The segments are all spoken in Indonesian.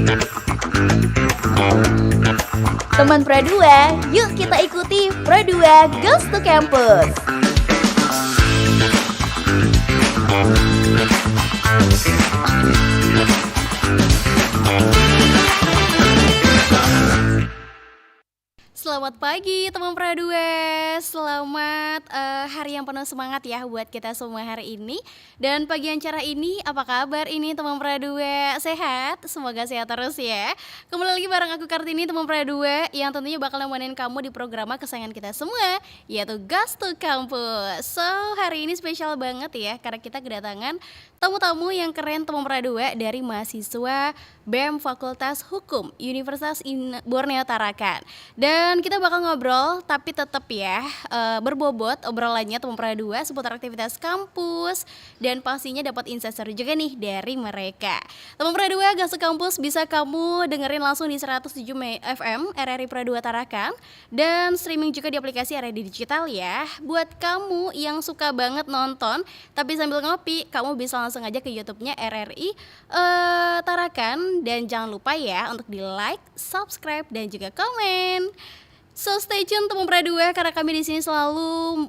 Teman Pradua, yuk kita ikuti Pradua Goes to Campus. Selamat pagi teman Pradua, selamat hari yang penuh semangat ya buat kita semua hari ini. Dan pagi yang cerah ini, apa kabar ini teman Pradua? Sehat? Semoga sehat terus ya. Kembali lagi bareng aku Kartini teman Pradua, yang tentunya bakal nemenin kamu di program kesayangan kita semua, yaitu Goes to Campus. So hari ini spesial banget ya, karena kita kedatangan tamu-tamu yang keren teman Pradua dari mahasiswa BEM Fakultas Hukum Universitas Borneo Tarakan. Dan kita bakal ngobrol, tapi tetap ya berbobot obrolannya teman Pradua seputar aktivitas kampus dan pastinya dapat insight seru juga nih dari mereka. Teman Pradua, Goes to Campus bisa kamu dengerin langsung di 107 FM RRI Pradua Tarakan dan streaming juga di aplikasi RRI Digital ya. Buat kamu yang suka banget nonton tapi sambil ngopi, kamu bisa langsung aja ke YouTube-nya RRI Tarakan dan jangan lupa ya untuk di like, subscribe dan juga komen. So stay tune teman Pradua karena kami di sini selalu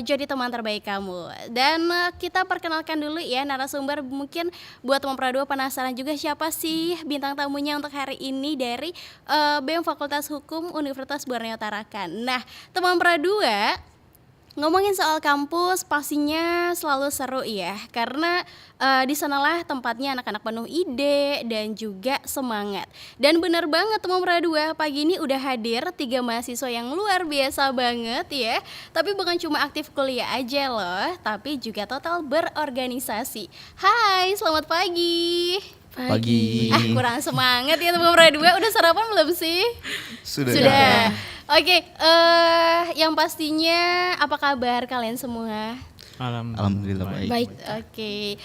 jadi teman terbaik kamu. Dan kita perkenalkan dulu ya narasumber, mungkin buat teman Pradua penasaran juga siapa sih bintang tamunya untuk hari ini dari BEM Fakultas Hukum Universitas Borneo Tarakan. Nah, teman Pradua, ngomongin soal kampus pastinya selalu seru ya, karena di sanalah tempatnya anak-anak penuh ide dan juga semangat. Dan benar banget teman Pradua, pagi ini udah hadir 3 mahasiswa yang luar biasa banget ya. Tapi bukan cuma aktif kuliah aja loh, tapi juga total berorganisasi. Hai, selamat pagi. Pagi. Kurang semangat ya teman Pradua, udah sarapan belum sih? Sudah. Oke, yang pastinya apa kabar kalian semua? Alhamdulillah baik. Oke.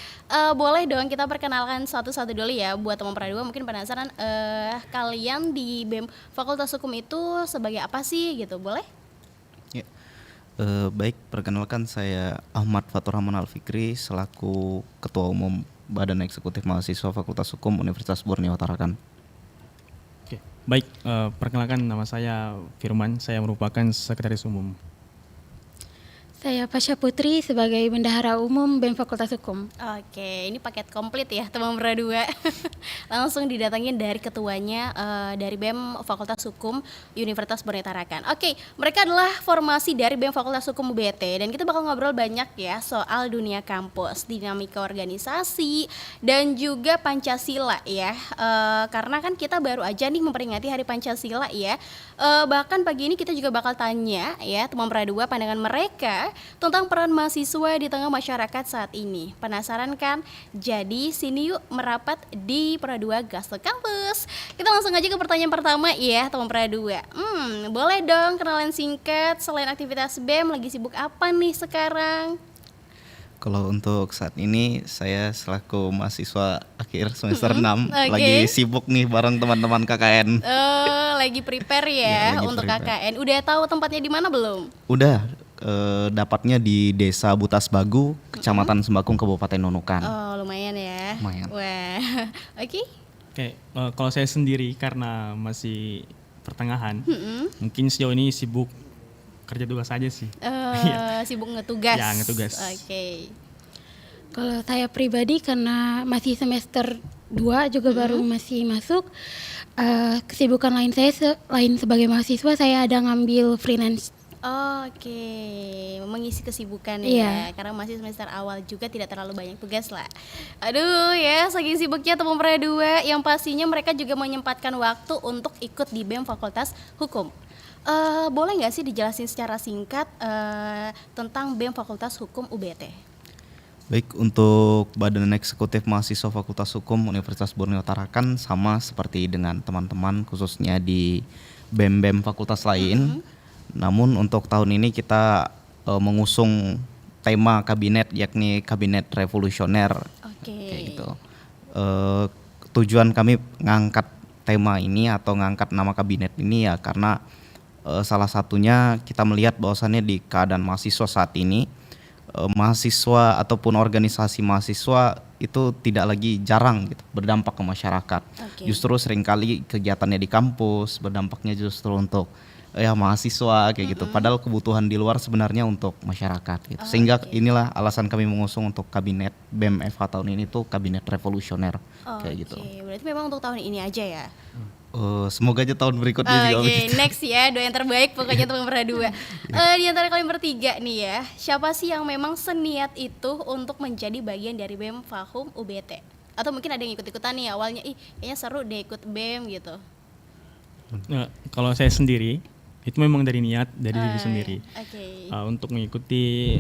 Boleh dong kita perkenalkan satu-satu dulu ya buat teman Pradua, mungkin penasaran kalian di BEM Fakultas Hukum itu sebagai apa sih gitu, boleh? Ya. Baik, perkenalkan saya Ahmad Fatur Rahman Al-Fikri selaku Ketua Umum Badan Eksekutif Mahasiswa Fakultas Hukum Universitas Borneo Tarakan. Oke, baik, perkenalkan nama saya Firman, saya merupakan Sekretaris Umum. Saya Pasha Putri sebagai Bendahara Umum BEM Fakultas Hukum. Oke, ini paket komplit ya teman Pradua. Langsung didatangin dari ketuanya dari BEM Fakultas Hukum Universitas Borneo Tarakan. Oke, mereka adalah formasi dari BEM Fakultas Hukum UBT dan kita bakal ngobrol banyak ya soal dunia kampus, dinamika organisasi dan juga Pancasila ya. Karena kan kita baru aja nih memperingati Hari Pancasila ya. Bahkan pagi ini kita juga bakal tanya ya teman Pradua pandangan mereka tentang peran mahasiswa di tengah masyarakat saat ini. Penasaran kan? Jadi sini yuk merapat di Pradua Goes to Campus. Kita langsung aja ke pertanyaan pertama ya teman Pradua. Boleh dong kenalan singkat, selain aktivitas BEM lagi sibuk apa nih sekarang? Kalau untuk saat ini saya selaku mahasiswa akhir semester 6 Oke. lagi sibuk nih bareng teman-teman KKN. Lagi prepare Ya, ya lagi untuk prepare. KKN. Udah tahu tempatnya di mana belum? Udah dapatnya di Desa Butas Bagu, Kecamatan Sembakung, Kabupaten Nunukan. Oh, lumayan ya. Lumayan. Wah. Oke. Oke, kalau saya sendiri karena masih pertengahan, mungkin sejauh ini sibuk kerja tugas saja sih. Sibuk ngetugas. Ya, ngetugas. Oke. Kalau saya pribadi karena masih semester 2 juga baru masih masuk, kesibukan lain saya selain sebagai mahasiswa saya ada ngambil freelance. Oke, mengisi kesibukan Iya. ya, karena masih semester awal juga tidak terlalu banyak tugas lah. Aduh ya, saking sibuknya teman Pradua, yang pastinya mereka juga menyempatkan waktu untuk ikut di BEM Fakultas Hukum. Boleh nggak sih dijelasin secara singkat tentang BEM Fakultas Hukum UBT? Baik, untuk Badan Eksekutif Mahasiswa Fakultas Hukum Universitas Borneo Tarakan sama seperti dengan teman-teman khususnya di BEM-BEM fakultas lain. Namun untuk tahun ini kita mengusung tema kabinet yakni kabinet revolusioner. Oke. Kayak gitu. Tujuan kami ngangkat tema ini atau ngangkat nama kabinet ini ya karena salah satunya kita melihat bahwasannya di keadaan mahasiswa saat ini mahasiswa ataupun organisasi mahasiswa itu tidak lagi jarang gitu berdampak ke masyarakat. Justru seringkali kegiatannya di kampus berdampaknya justru untuk ya mahasiswa kayak gitu. Padahal kebutuhan di luar sebenarnya untuk masyarakat gitu. Sehingga inilah alasan kami mengusung untuk kabinet BEM FH tahun ini tuh kabinet revolusioner kayak gitu. Berarti memang untuk tahun ini aja ya. Semoga aja tahun berikutnya juga begitu. Next ya, doa yang terbaik pokoknya teman berdua. Di antara kalian bertiga nih ya, siapa sih yang memang seniat itu untuk menjadi bagian dari BEM Fahum UBT? Atau mungkin ada yang ikut-ikutan nih awalnya, kayaknya seru deh ikut BEM gitu. Nah, kalau saya sendiri itu memang dari niat dari diri sendiri untuk mengikuti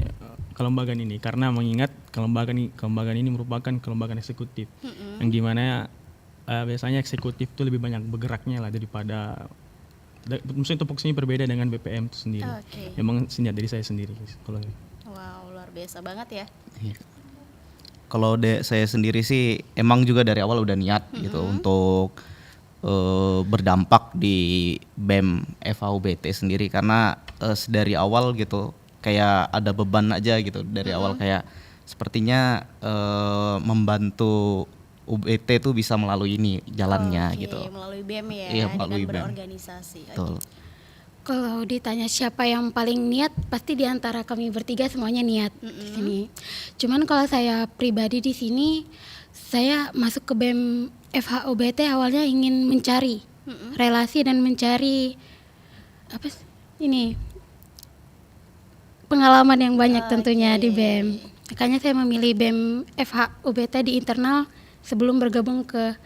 kelembagaan ini, karena mengingat kelembagaan ini merupakan kelembagaan eksekutif yang dimana biasanya eksekutif itu lebih banyak bergeraknya lah daripada maksudnya tupoksinya berbeda dengan BPM itu sendiri. Memang niat dari saya sendiri kalau wow, luar biasa banget ya. Kalau saya sendiri sih emang juga dari awal udah niat gitu untuk berdampak di BEM FHUBT sendiri, karena dari awal gitu kayak ada beban aja gitu dari awal, kayak sepertinya membantu UBT tuh bisa melalui ini jalannya gitu. Melalui BEM ya, iya, melalui dengan BEM. berorganisasi. Betul. Kalau ditanya siapa yang paling niat, pasti di antara kami bertiga semuanya niat di sini. Cuman kalau saya pribadi di sini, saya masuk ke BEM FHUBT awalnya ingin mencari relasi dan mencari pengalaman yang banyak tentunya di BEM. Makanya saya memilih BEM FHUBT di internal sebelum bergabung ke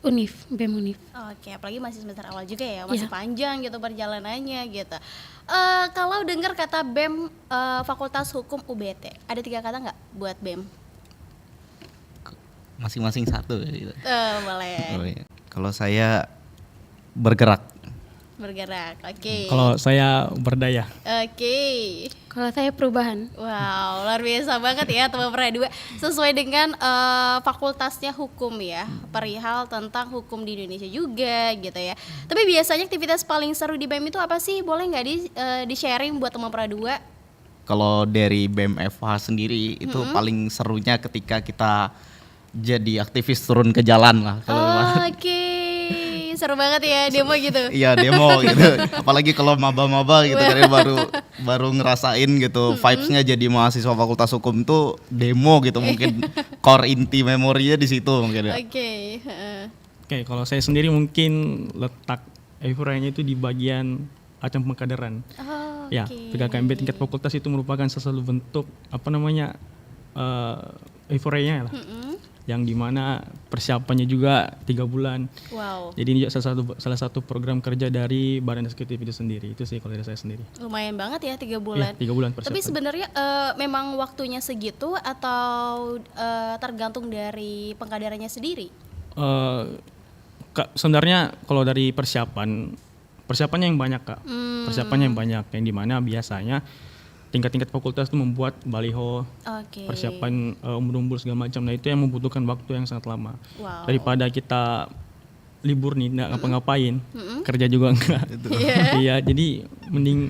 BEM Univ. Apalagi masih semester awal juga ya, masih panjang gitu perjalanannya gitu. Kalau dengar kata BEM Fakultas Hukum UBT, ada 3 kata nggak buat BEM? Masing-masing satu gitu. Boleh. Kalau saya bergerak. Kalau saya berdaya. Kalau saya perubahan. Wow, luar biasa banget ya teman berdua. Sesuai dengan fakultasnya hukum ya, perihal tentang hukum di Indonesia juga gitu ya. Tapi biasanya aktivitas paling seru di BEM itu apa sih? Boleh nggak di sharing buat teman berdua? Kalau dari BEM FH sendiri itu paling serunya ketika kita jadi aktivis turun ke jalan lah. Seru banget ya demo gitu. Iya, demo gitu. Apalagi kalau maba-maba gitu kan baru ngerasain gitu vibes-nya jadi mahasiswa Fakultas Hukum itu demo gitu, mungkin core inti memorinya di situ mungkin ya. Oke, kalau saya sendiri mungkin letak euforianya itu di bagian ajang pengkaderan. Ya, PKKMB tingkat fakultas itu merupakan salah satu bentuk euforianya lah. Yang dimana persiapannya juga 3 bulan. Wow. Jadi ini juga salah satu program kerja dari Badan Eksekutif itu sendiri. Itu sih kalau dari saya sendiri. Lumayan banget ya 3 bulan. Ya, 3 bulan persiapan. Tapi sebenarnya memang waktunya segitu atau tergantung dari pengkaderannya sendiri? Sebenarnya kalau dari persiapannya yang banyak Kak. Persiapannya yang banyak, yang dimana biasanya tingkat-tingkat fakultas itu membuat baliho, persiapan umbul-umbul segala macam. Nah itu yang membutuhkan waktu yang sangat lama. Daripada kita libur nih nggak ngapa-ngapain, kerja juga enggak. Iya, jadi mending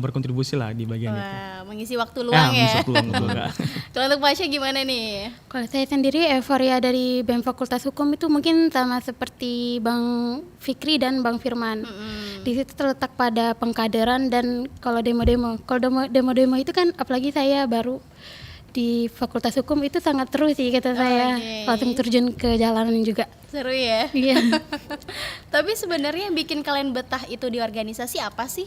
berkontribusi lah di bagian itu. Mengisi waktu luang ya. Mengisi waktu luang juga. Kalau untuk Pasha gimana nih? Kalau saya sendiri euforia dari BEM Fakultas Hukum itu mungkin sama seperti Bang Fikri dan Bang Firman. Di situ terletak pada pengkaderan dan kalau demo-demo. Kalau demo-demo itu kan apalagi saya baru di Fakultas Hukum itu sangat seru sih kata saya. Langsung terjun ke jalanan juga. Seru ya? Iya. Tapi sebenarnya yang bikin kalian betah itu di organisasi apa sih?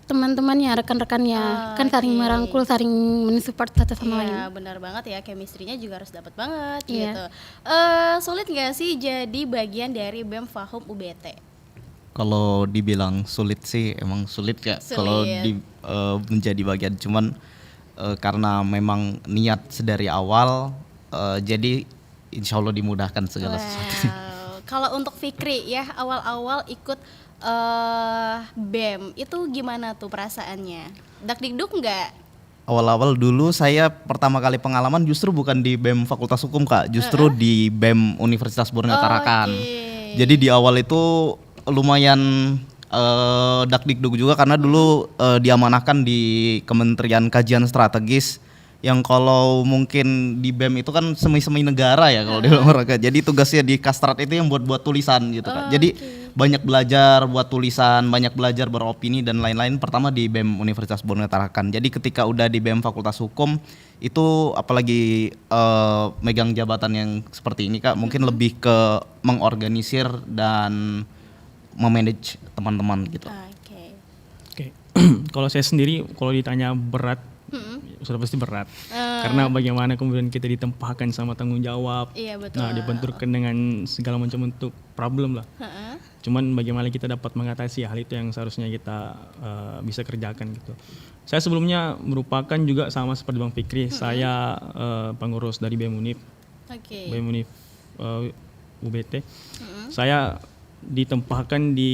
Teman-temannya, rekan-rekannya kan saling merangkul, saling mensupport satu sama lain. Iya, benar banget ya, chemistry-nya juga harus dapat banget gitu. Sulit nggak sih jadi bagian dari BEM Fahum UBT? Kalau dibilang sulit sih emang sulit ya kalau menjadi bagian, cuman karena memang niat sedari awal jadi insya Allah dimudahkan segala sesuatu. Kalau untuk Fikri ya awal-awal ikut BEM itu gimana tuh perasaannya? Dakdikduk nggak? Awal-awal dulu saya pertama kali pengalaman justru bukan di BEM Fakultas Hukum Kak, justru di BEM Universitas Borneo Tarakan. Jadi di awal itu lumayan dakdikduk juga karena dulu diamanahkan di Kementerian Kajian Strategis yang kalau mungkin di BEM itu kan semi-semi negara ya kalau di olahraga. Jadi tugasnya di Kastrat itu yang buat tulisan gitu kan. Jadi banyak belajar buat tulisan, banyak belajar beropini dan lain-lain. Pertama di BEM Universitas Borneo Tarakan. Jadi ketika udah di BEM Fakultas Hukum itu apalagi megang jabatan yang seperti ini Kak, mungkin lebih ke mengorganisir dan memanage teman-teman gitu. Oke. Kalau saya sendiri kalau ditanya berat, sudah pasti berat. Karena bagaimana kemudian kita ditempahkan sama tanggung jawab. Iya, betul. Nah, dibenturkan dengan segala macam bentuk problem lah. Cuman bagaimana kita dapat mengatasi hal itu yang seharusnya kita bisa kerjakan gitu. Saya sebelumnya merupakan juga sama seperti Bang Fikri, saya pengurus dari BEM Univ. BEM Univ UBT. Saya ditempahkan di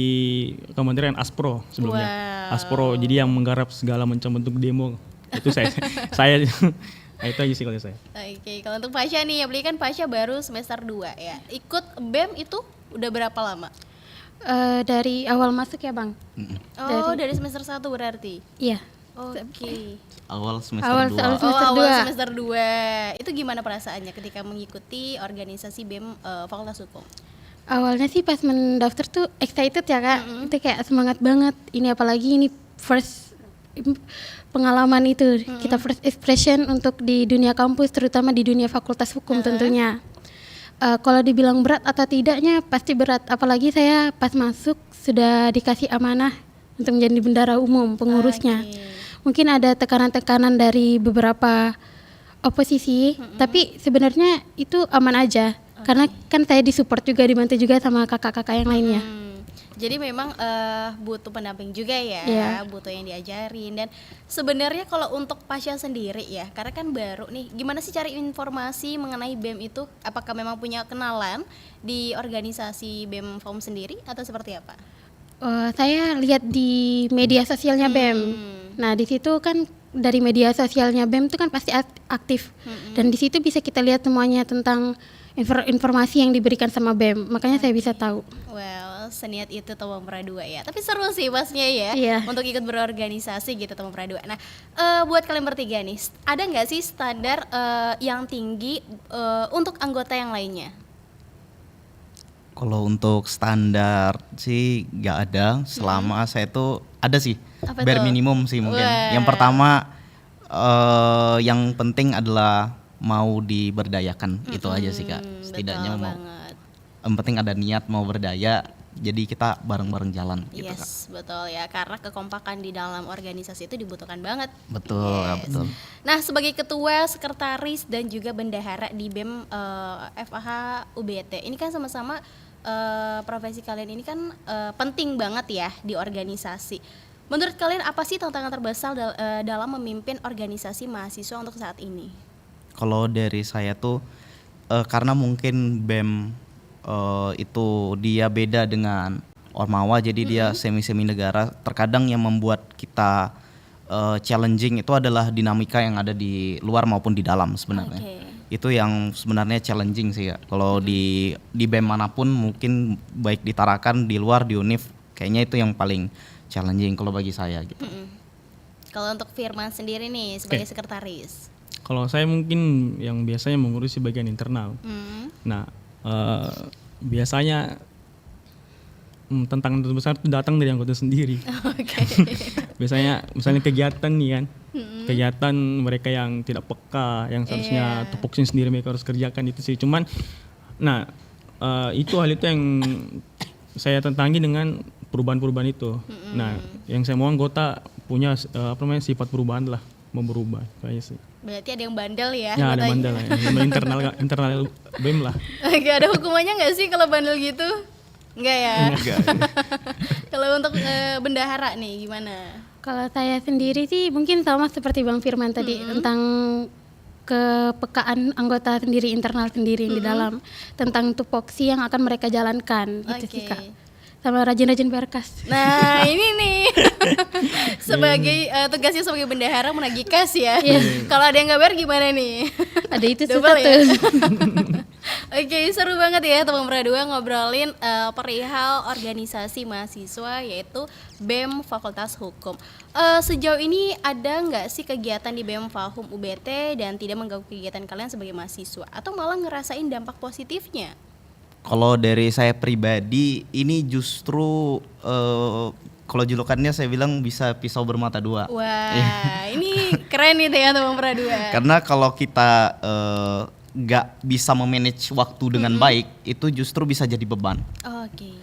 Kementerian Aspro sebelumnya. Aspro, jadi yang menggarap segala macam bentuk demo. Itu saya nah, itu aja sih kalau saya. Oke, kalau untuk Pasha nih, apalagi kan Pasha baru semester 2 ya. Ikut BEM itu udah berapa lama? Dari awal masuk ya Bang. Dari semester 1 berarti? Iya. Oke. Awal semester 2. Awal semester 2. Itu gimana perasaannya ketika mengikuti organisasi BEM Fakultas Hukum? Awalnya sih pas mendaftar tuh excited ya Kak. Itu kayak semangat banget. Ini apalagi ini first pengalaman itu. Kita first expression untuk di dunia kampus, terutama di dunia Fakultas Hukum tentunya. Kalau dibilang berat atau tidaknya pasti berat. Apalagi saya pas masuk sudah dikasih amanah untuk menjadi bendara umum pengurusnya. Mungkin ada tekanan-tekanan dari beberapa oposisi, tapi sebenarnya itu aman aja. Karena kan saya disupport juga, dibantu juga sama kakak-kakak yang lainnya. Jadi memang butuh pendamping juga ya, butuh yang diajarin. Dan sebenarnya kalau untuk Pasha sendiri ya, karena kan baru nih, gimana sih cari informasi mengenai BEM itu? Apakah memang punya kenalan di organisasi BEM FOM sendiri atau seperti apa? Saya lihat di media sosialnya BEM. Nah di situ kan dari media sosialnya BEM itu kan pasti aktif. Dan di situ bisa kita lihat semuanya tentang informasi yang diberikan sama BEM, makanya saya bisa tahu. Well, seniat itu Teman Pradua ya. Tapi seru sih pastinya ya, untuk ikut berorganisasi gitu Teman Pradua. Nah, buat kalian bertiga nih, ada nggak sih standar yang tinggi untuk anggota yang lainnya? Kalau untuk standar sih nggak ada. Selama saya tuh ada sih, bare minimum sih mungkin. Yang pertama, yang penting adalah mau diberdayakan, itu aja sih Kak. Setidaknya mau yang penting ada niat mau berdaya, jadi kita bareng-bareng jalan gitu Kak. Betul ya, karena kekompakan di dalam organisasi itu dibutuhkan banget. Betul, betul. Nah, sebagai ketua, sekretaris dan juga bendahara di BEM FAH UBT, ini kan sama-sama profesi kalian ini kan penting banget ya di organisasi. Menurut kalian apa sih tantangan terbesar dalam memimpin organisasi mahasiswa untuk saat ini? Kalau dari saya tuh karena mungkin BEM itu dia beda dengan Ormawa, jadi dia semi-semi negara. Terkadang yang membuat kita challenging itu adalah dinamika yang ada di luar maupun di dalam sebenarnya. Itu yang sebenarnya challenging sih ya. Kalau di BEM manapun, mungkin baik di Tarakan, di luar, di Univ, kayaknya itu yang paling challenging kalau bagi saya gitu. Kalau untuk Firman sendiri nih sebagai sekretaris? Kalau saya mungkin yang biasanya mengurusi bagian internal. Nah, biasanya tantangan terbesar itu datang dari anggota sendiri. Biasanya misalnya kegiatan nih kan, kegiatan mereka yang tidak peka, yang seharusnya tupoksinya sendiri mereka harus kerjakan itu sih. Cuman, nah itu hal itu yang saya tentangi dengan perubahan-perubahan itu. Nah, yang saya mau anggota punya sifat perubahan lah, mau berubah kayak sih. Berarti ada yang bandel ya? Ya ada bandel ya, internal BEM lah. Gak ada hukumannya nggak sih kalau bandel gitu? Enggak ya? Enggak. Kalau untuk bendahara nih gimana? Kalau saya sendiri sih mungkin sama seperti Bang Firman tadi tentang kepekaan anggota sendiri, internal sendiri di dalam, tentang tupoksi yang akan mereka jalankan gitu sih Kak. Sama rajin-rajin berkas. Nah ini nih sebagai tugasnya sebagai bendahara menagih kas ya. Kalau ada yang nggak bayar gimana nih? Ada itu susah tuh. Oke, seru banget ya teman berdua ngobrolin perihal organisasi mahasiswa yaitu BEM Fakultas Hukum. Sejauh ini ada nggak sih kegiatan di BEM Fahum UBT dan tidak mengganggu kegiatan kalian sebagai mahasiswa atau malah ngerasain dampak positifnya? Kalau dari saya pribadi ini justru kalau julukannya saya bilang bisa pisau bermata dua. Wah, ini keren itu ya teman berdua. Karena kalau kita nggak bisa memanage waktu dengan baik, itu justru bisa jadi beban. Oke.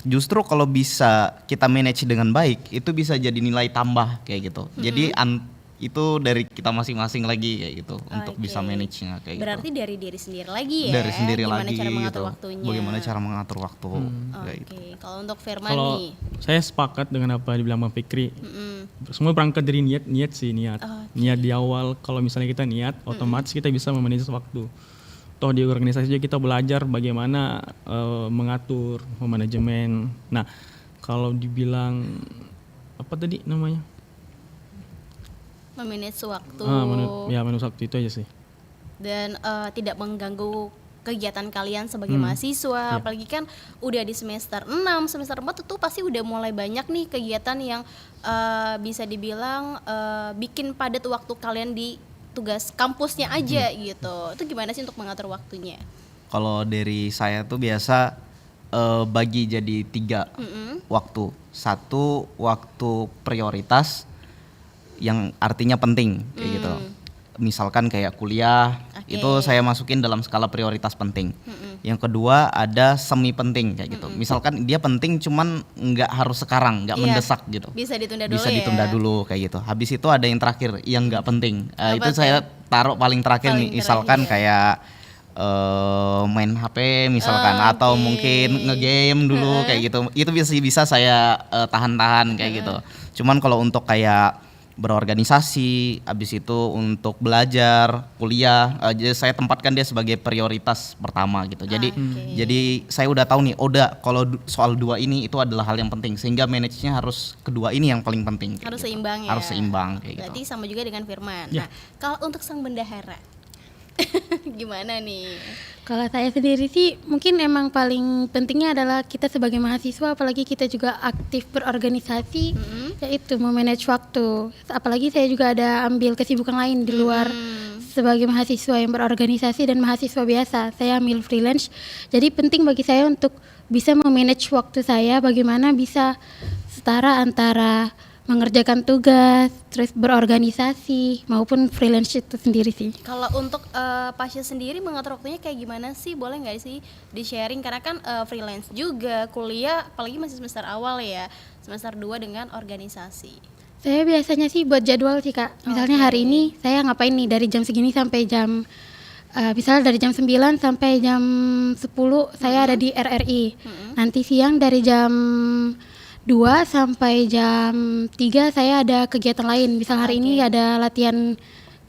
Justru kalau bisa kita manage dengan baik, itu bisa jadi nilai tambah kayak gitu. Jadi itu dari kita masing-masing lagi kayak gitu untuk bisa manage-nya kayak Berarti gitu. dari diri sendiri lagi ya. Dari sendiri gimana lagi cara mengatur gitu. waktunya. Bagaimana cara mengatur waktu kayak gitu. Oke, kalau untuk Firman Kalau nih. saya sepakat dengan apa dibilang Bang Fikri. Semua berangkat dari niat sih. Niat di awal, kalau misalnya kita niat, otomatis kita bisa memanage waktu. Toh di organisasi juga kita belajar bagaimana mengatur, memanajemen. Nah, kalau dibilang apa tadi namanya? Memanage waktu Menurut waktu itu aja sih. dan tidak mengganggu kegiatan kalian sebagai mahasiswa, apalagi kan udah di semester 6, semester 4 itu pasti udah mulai banyak nih kegiatan yang bisa dibilang bikin padat waktu kalian di tugas kampusnya aja gitu. Itu gimana sih untuk mengatur waktunya? Kalau dari saya tuh biasa bagi jadi 3 waktu. Satu waktu prioritas yang artinya penting kayak gitu. Misalkan kayak kuliah, itu saya masukin dalam skala prioritas penting. Yang kedua ada semi penting kayak gitu. Misalkan dia penting cuman nggak harus sekarang, nggak mendesak gitu. Bisa ditunda dulu Bisa ditunda dulu kayak gitu. Habis itu ada yang terakhir yang nggak penting. Itu saya taruh paling terakhir nih. Misalkan kayak main HP misalkan atau mungkin ngegame dulu kayak gitu. Itu bisa saya tahan-tahan kayak gitu. Cuman kalau untuk kayak berorganisasi, habis itu untuk belajar, kuliah, jadi saya tempatkan dia sebagai prioritas pertama gitu. Jadi saya udah tahu nih, kalau soal 2 ini itu adalah hal yang penting, sehingga manage-nya harus kedua ini yang paling penting. Harus gitu. seimbang ya. Harus seimbang kayak Berarti gitu. sama juga dengan Firman. Nah, kalau untuk sang bendahara gimana nih? Kalau saya sendiri sih mungkin emang paling pentingnya adalah kita sebagai mahasiswa, apalagi kita juga aktif berorganisasi, yaitu memanage waktu. Apalagi saya juga ada ambil kesibukan lain di luar sebagai mahasiswa yang berorganisasi dan mahasiswa biasa. Saya ambil freelance, jadi penting bagi saya untuk bisa memanage waktu saya, bagaimana bisa setara antara mengerjakan tugas, terus berorganisasi maupun freelance itu sendiri sih. Kalau untuk Pasha sendiri mengatur waktunya kayak gimana sih? Boleh nggak sih di-sharing? Karena kan freelance juga, kuliah, apalagi masih semester awal ya, semester 2 dengan organisasi. Saya biasanya sih buat jadwal sih Kak. Misalnya hari ini saya ngapain nih dari jam segini sampai jam, misalnya dari jam 9 sampai jam 10 saya ada di RRI. Nanti siang dari jam 2 sampai jam 3 saya ada kegiatan lain. Misal hari ini ada latihan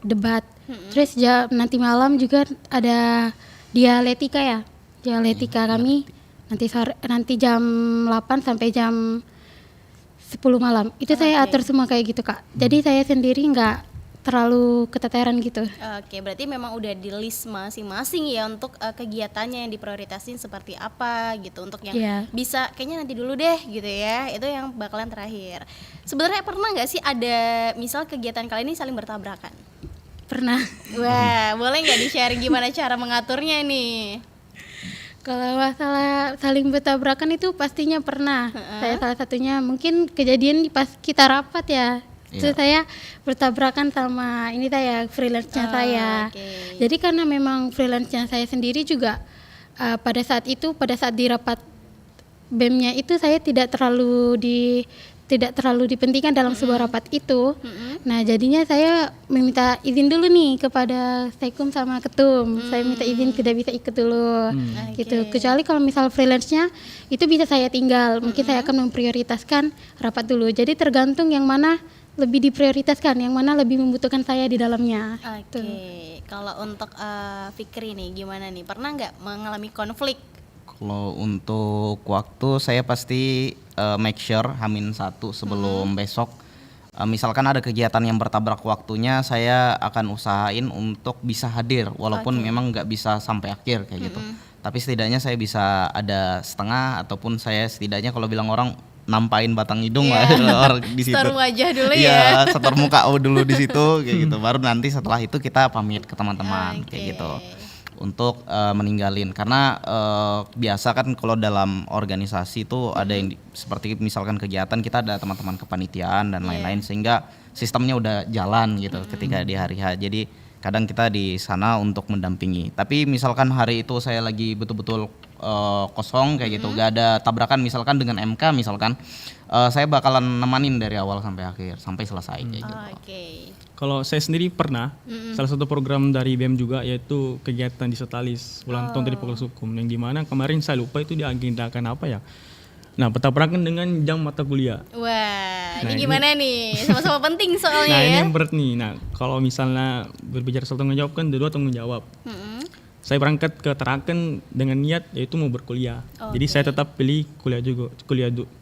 debat. Terus nanti malam juga ada dialetika ya. Dialetika kami nanti jam 8 sampai jam 10 malam. Itu saya atur semua kayak gitu Kak. Jadi saya sendiri nggak terlalu keteteran gitu. Oke, berarti memang udah di list masing-masing ya untuk kegiatannya yang diprioritasin seperti apa gitu, untuk yang bisa kayaknya nanti dulu deh gitu ya, itu yang bakalan terakhir. Sebenarnya pernah nggak sih ada misal kegiatan kalian ini saling bertabrakan? Pernah. Wah, boleh nggak di-sharing gimana cara mengaturnya nih? Kalau masalah saling bertabrakan itu pastinya pernah. Saya salah satunya mungkin kejadian pas kita rapat ya. Itu saya bertabrakan sama ini saya freelance-nya saya. Jadi karena memang freelance-nya saya sendiri juga pada saat di rapat BEM-nya itu saya tidak terlalu dipentingkan dalam sebuah rapat itu. Nah, jadinya saya meminta izin dulu nih kepada Sekum sama Ketum. Saya minta izin tidak bisa ikut dulu. Gitu. Kecuali kalau misal freelance-nya itu bisa saya tinggal. Mungkin saya akan memprioritaskan rapat dulu. Jadi tergantung yang mana lebih diprioritaskan, yang mana lebih membutuhkan saya di dalamnya. Kalau untuk Fikri nih gimana nih? Pernah nggak mengalami konflik? Kalau untuk waktu saya pasti make sure H-1 sebelum besok misalkan ada kegiatan yang bertabrak waktunya, saya akan usahain untuk bisa hadir walaupun memang nggak bisa sampai akhir kayak gitu. Tapi setidaknya saya bisa ada setengah, ataupun saya setidaknya kalau bilang orang nampain batang hidung lah orang di situ. Setor wajah dulu Iya, setor muka dulu di situ kayak gitu. Baru nanti setelah itu kita pamit ke teman-teman kayak gitu. Untuk meninggalin, karena biasa kan kalau dalam organisasi itu ada yang seperti misalkan kegiatan kita ada teman-teman kepanitiaan dan lain-lain, sehingga sistemnya udah jalan gitu ketika di hari H. Jadi kadang kita di sana untuk mendampingi. Tapi misalkan hari itu saya lagi betul-betul kosong kayak gitu, gak ada tabrakan misalkan dengan MK misalkan, saya bakalan nemanin dari awal sampai akhir sampai selesai kayak gitu. Kalau saya sendiri pernah, salah satu program dari BEM juga yaitu kegiatan di Setalis ulang tahun dari Fakultas Hukum, yang dimana kemarin saya lupa itu diagendakan apa ya. Nah, bertabrakan dengan jam mata kuliah. Wah, ini gimana nih? Sama-sama penting soalnya nah, ya. ini yang berat nih. Nah, kalau misalnya berbicara soal tanggung jawab kan dua tanggung jawab. Saya berangkat ke Tarakan dengan niat yaitu mau berkuliah. Jadi saya tetap pilih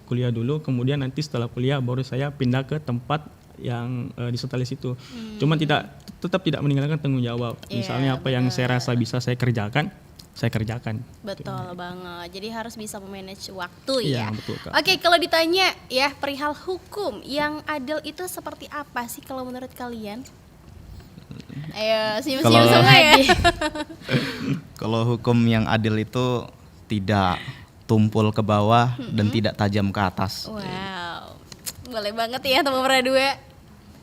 kuliah dulu, kemudian nanti setelah kuliah baru saya pindah ke tempat yang di Setalis itu. Cuma tetap tidak meninggalkan tanggung jawab. Misalnya apa yang saya rasa bisa saya kerjakan. Betul banget. Jadi harus bisa memanage waktu ya. Iya, betul, Kak. Oke, kalau ditanya ya perihal hukum yang adil itu seperti apa sih kalau menurut kalian? Ayo senyum-senyum semua ya. Kalau hukum yang adil itu tidak tumpul ke bawah dan tidak tajam ke atas. Wow, boleh banget ya teman Pradua.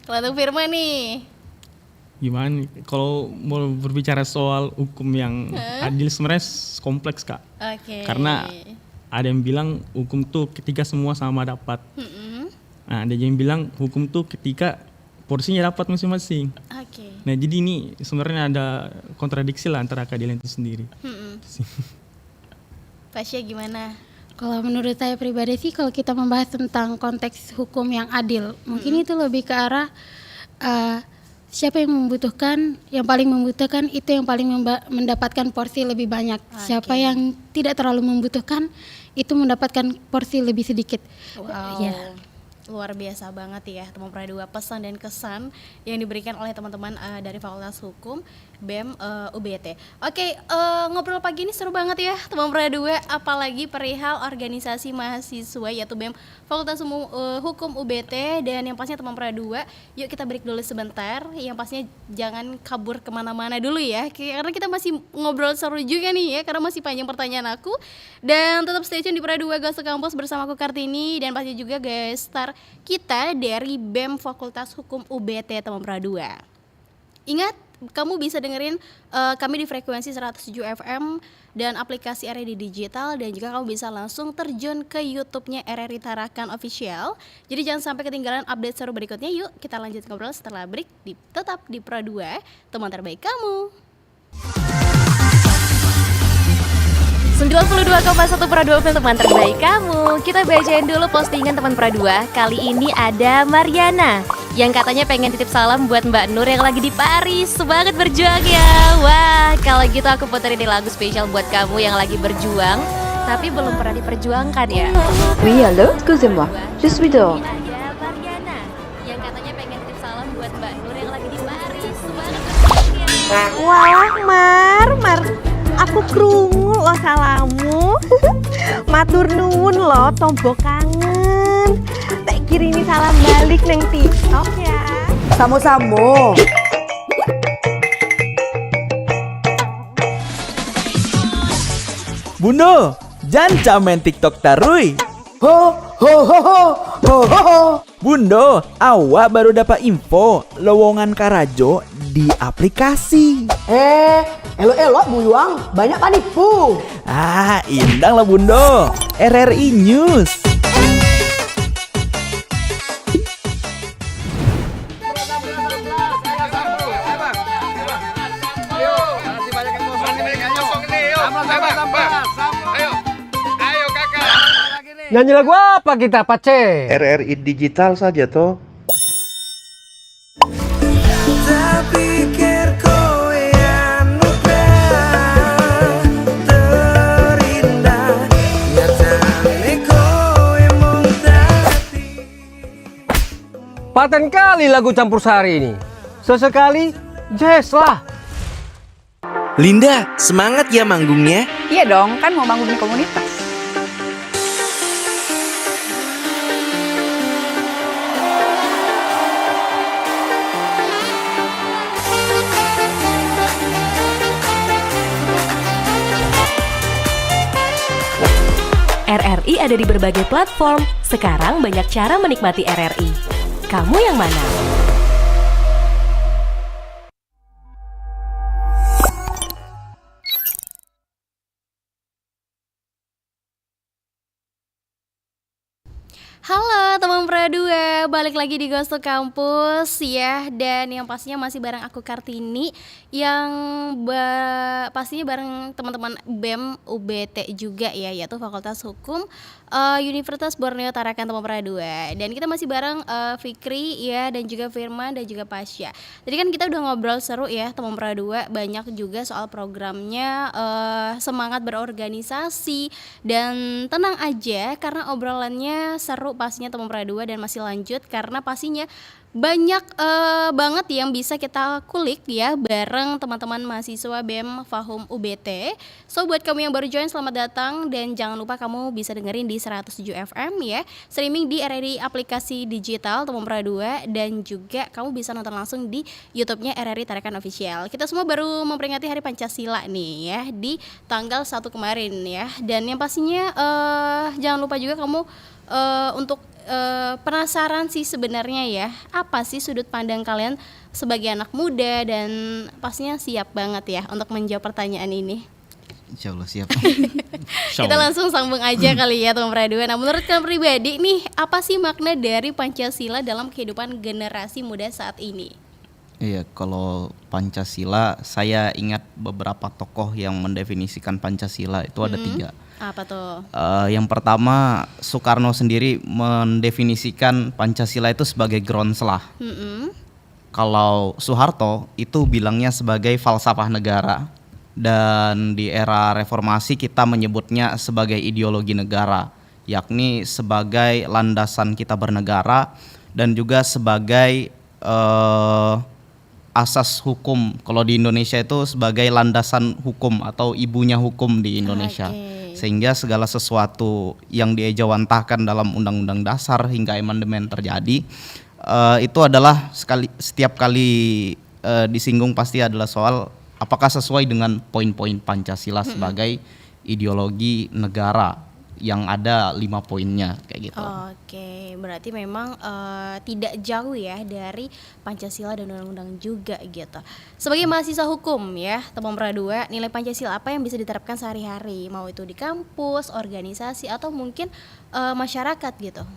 Kalau untuk Firman nih, Gimana nih? Kalau mau berbicara soal hukum yang adil sebenarnya kompleks, Kak. Karena ada yang bilang hukum tuh ketika semua sama dapat. Nah, ada yang bilang hukum tuh ketika porsinya dapat masing-masing. Nah, jadi ini sebenarnya ada kontradiksi lah antara keadilan itu sendiri. Tasya gimana? Kalau menurut saya pribadi sih, kalau kita membahas tentang konteks hukum yang adil, mungkin itu lebih ke arah siapa yang membutuhkan, yang paling membutuhkan itu yang paling mendapatkan porsi lebih banyak. Siapa yang tidak terlalu membutuhkan itu mendapatkan porsi lebih sedikit. Wow. Luar biasa banget ya teman Pradua, pesan dan kesan yang diberikan oleh teman-teman dari Fakultas Hukum BEM UBT. Oke, ngobrol pagi ini seru banget ya teman Pradua, apalagi perihal organisasi mahasiswa yaitu BEM Fakultas Hukum UBT. Dan yang pastinya teman Pradua, yuk kita break dulu sebentar. Yang pastinya jangan kabur kemana-mana dulu ya, karena kita masih ngobrol seru juga nih ya, karena masih panjang pertanyaan aku. Dan tetap stay tune di Pradua Ghost to Campus bersama aku Kartini, dan pasti juga guest star kita dari BEM Fakultas Hukum UBT teman Pradua. Ingat, kamu bisa dengerin kami di frekuensi 107 FM dan aplikasi RRI Digital, dan juga kamu bisa langsung terjun ke YouTube-nya RRI Tarakan Official. Jadi jangan sampai ketinggalan update seru berikutnya. Yuk kita lanjut ngobrol setelah break, tetap di Pradua, teman terbaik kamu. 92,1 Pradua FM, teman terbaik kamu. Kita bacain dulu postingan teman Pradua. Kali ini ada Mariana yang katanya pengen titip salam buat Mbak Nur yang lagi di Paris. Semangat berjuang ya. Wah, kalau gitu aku puterin lagu spesial buat kamu yang lagi berjuang tapi belum pernah diperjuangkan ya. Oui, allô, excusez-moi, je suis dehors. Ada Mariana yang katanya pengen titip salam buat Mbak Nur yang lagi di Paris. Semangat berjuang ya. Wah, Mar, aku krungu lo salamu. Matur nuwun lo, tombo kangen. Tak kirimi salam balik neng TikTok ya. Samo-samo. Bundo, jangan main TikTok tarui. Ho ho ho ho ho ho ho. Bundo, awak baru dapat info lowongan Karajo di aplikasi. Elok-elok buyuang, banyak panipu. Ah, indang lah Bundo. RRI News. Nyanyi lagu apa kita, Pace? RRI Digital saja toh. Paten kali lagu campur sari ini. Sesekali jazz lah. Linda, semangat ya manggungnya. Iya dong, kan mau manggung di komunitas. RRI ada di berbagai platform. Sekarang banyak cara menikmati RRI. Kamu yang mana? Halo teman Pradua, balik lagi di Ghost to Campus ya. Dan yang pastinya masih bareng aku Kartini, yang pastinya bareng teman-teman BEM UBT juga ya, yaitu Fakultas Hukum Universitas Borneo Tarakan teman Pradua. Dan kita masih bareng Fikri ya, dan juga Firman dan juga Pasya. Tadi kan kita udah ngobrol seru ya teman Pradua, banyak juga soal programnya, semangat berorganisasi, dan tenang aja karena obrolannya seru pastinya teman Pradua, dan masih lanjut karena pastinya banyak banget yang bisa kita kulik ya bareng teman-teman mahasiswa BEM Fahum UBT. So buat kamu yang baru join, selamat datang, dan jangan lupa kamu bisa dengerin di 107 FM ya, streaming di RRI aplikasi digital teman Pradua, dan juga kamu bisa nonton langsung di YouTube-nya RRI Tarakan Official. Kita semua baru memperingati Hari Pancasila nih ya di tanggal 1 kemarin ya, dan yang pastinya jangan lupa juga kamu untuk penasaran sih sebenarnya ya, apa sih sudut pandang kalian sebagai anak muda, dan pastinya siap banget ya untuk menjawab pertanyaan ini. Insya Allah siap. Kita langsung sambung aja kali ya teman Pradua. Nah, menurut kalian pribadi nih, apa sih makna dari Pancasila dalam kehidupan generasi muda saat ini? Iya, kalau Pancasila saya ingat beberapa tokoh yang mendefinisikan Pancasila itu ada 3. Apa tuh? Yang pertama, Soekarno sendiri mendefinisikan Pancasila itu sebagai Groundslah. Kalau Soeharto itu bilangnya sebagai falsafah negara, dan di era reformasi kita menyebutnya sebagai ideologi negara, yakni sebagai landasan kita bernegara dan juga sebagai asas hukum. Kalau di Indonesia itu sebagai landasan hukum atau ibunya hukum di Indonesia. Sehingga segala sesuatu yang diejawantahkan dalam Undang-Undang Dasar hingga amandemen terjadi, itu adalah setiap kali disinggung pasti adalah soal apakah sesuai dengan poin-poin Pancasila sebagai ideologi negara yang ada 5 poinnya kayak gitu. Oke, berarti memang tidak jauh ya dari Pancasila dan Undang-Undang juga gitu. Sebagai mahasiswa hukum ya, teman Pradua, nilai Pancasila apa yang bisa diterapkan sehari-hari, mau itu di kampus, organisasi, atau mungkin masyarakat gitu?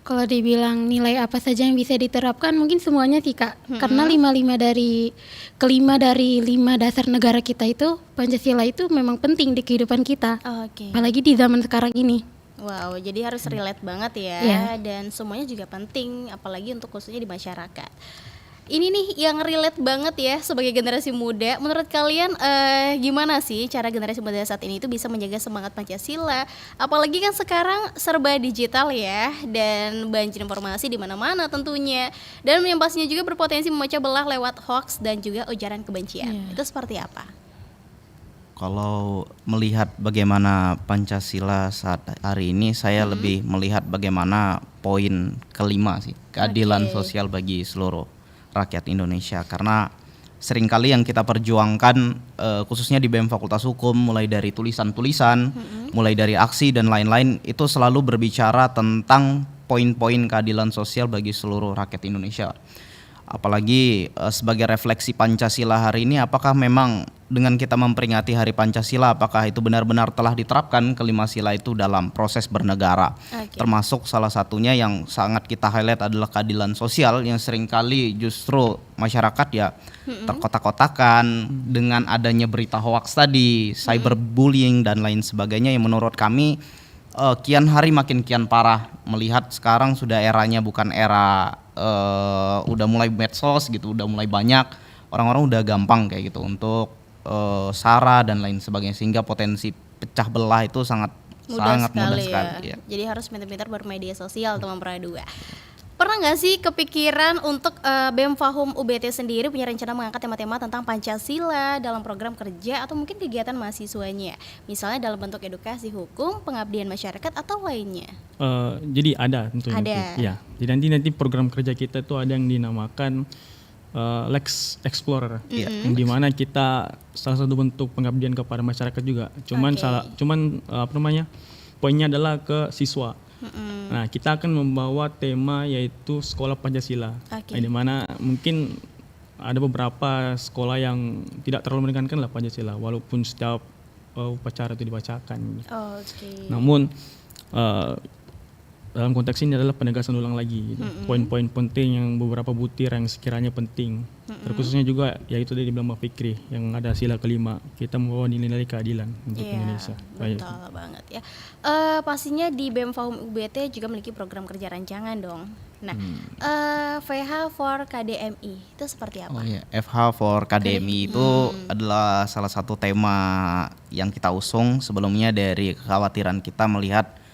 Kalau dibilang nilai apa saja yang bisa diterapkan, mungkin semuanya sih Kak. Karena kelima dari 5 dasar negara kita itu, Pancasila itu memang penting di kehidupan kita. Apalagi di zaman sekarang ini. Wow, jadi harus relate banget ya, dan semuanya juga penting, apalagi untuk khususnya di masyarakat. Ini nih yang relate banget ya sebagai generasi muda. Menurut kalian gimana sih cara generasi muda saat ini itu bisa menjaga semangat Pancasila? Apalagi kan sekarang serba digital ya, dan banjir informasi di mana-mana tentunya. Dan yang pastinya juga berpotensi memecah belah lewat hoax dan juga ujaran kebencian. Itu seperti apa? Kalau melihat bagaimana Pancasila saat hari ini, saya lebih melihat bagaimana poin kelima sih, keadilan sosial bagi seluruh rakyat Indonesia. Karena seringkali yang kita perjuangkan khususnya di BEM Fakultas Hukum, mulai dari tulisan-tulisan, mulai dari aksi dan lain-lain, itu selalu berbicara tentang poin-poin keadilan sosial bagi seluruh rakyat Indonesia. Apalagi sebagai refleksi Pancasila hari ini, apakah memang dengan kita memperingati Hari Pancasila, apakah itu benar-benar telah diterapkan kelima sila itu dalam proses bernegara? Termasuk salah satunya yang sangat kita highlight adalah keadilan sosial, yang seringkali justru masyarakat ya terkotak-kotakan dengan adanya berita hoax tadi, cyberbullying dan lain sebagainya, yang menurut kami kian hari makin kian parah. Melihat sekarang sudah eranya bukan era udah mulai medsos gitu, udah mulai banyak orang-orang udah gampang kayak gitu untuk sara dan lain sebagainya, sehingga potensi pecah belah itu sangat mudah sekali ya. Jadi harus pintar-pintar bermedia sosial teman Pradua. Pernah nggak sih kepikiran untuk BEM Fahum UBT sendiri punya rencana mengangkat tema-tema tentang Pancasila dalam program kerja atau mungkin kegiatan mahasiswanya? Misalnya dalam bentuk edukasi hukum, pengabdian masyarakat atau lainnya? Jadi ada tentunya. Ada. Ya. Jadi nanti program kerja kita itu ada yang dinamakan Lex Explorer, yang dimana kita salah satu bentuk pengabdian kepada masyarakat juga. Cuman poinnya adalah ke siswa. Nah, kita akan membawa tema yaitu sekolah Pancasila, di mana mungkin ada beberapa sekolah yang tidak terlalu menekankan lah Pancasila, walaupun setiap upacara itu dibacakan. Namun dalam konteks ini adalah penegasan ulang lagi poin-poin penting yang beberapa butir yang sekiranya penting. Terkhususnya juga yaitu dari bilang Mbak Fikri yang ada sila kelima, kita membawa nilai-nilai keadilan untuk Indonesia. Betul banget ya. Pastinya di BEM Fahum UBT juga memiliki program kerja rancangan dong. Nah, FH for KDMI itu seperti apa? FH for KDMI itu adalah salah satu tema yang kita usung sebelumnya dari kekhawatiran kita melihat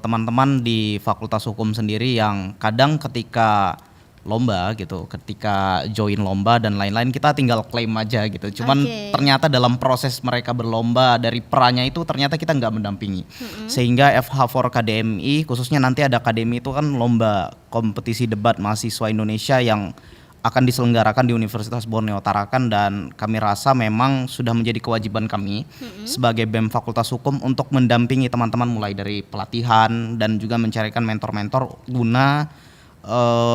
teman-teman di Fakultas Hukum sendiri yang kadang ketika lomba gitu, ketika join lomba dan lain-lain kita tinggal klaim aja gitu. Cuman ternyata dalam proses mereka berlomba dari perannya itu ternyata kita nggak mendampingi. Sehingga FH for KDMI khususnya nanti ada KDMI itu kan lomba kompetisi debat mahasiswa Indonesia yang akan diselenggarakan di Universitas Borneo Tarakan, dan kami rasa memang sudah menjadi kewajiban kami sebagai BEM Fakultas Hukum untuk mendampingi teman-teman mulai dari pelatihan dan juga mencarikan mentor-mentor guna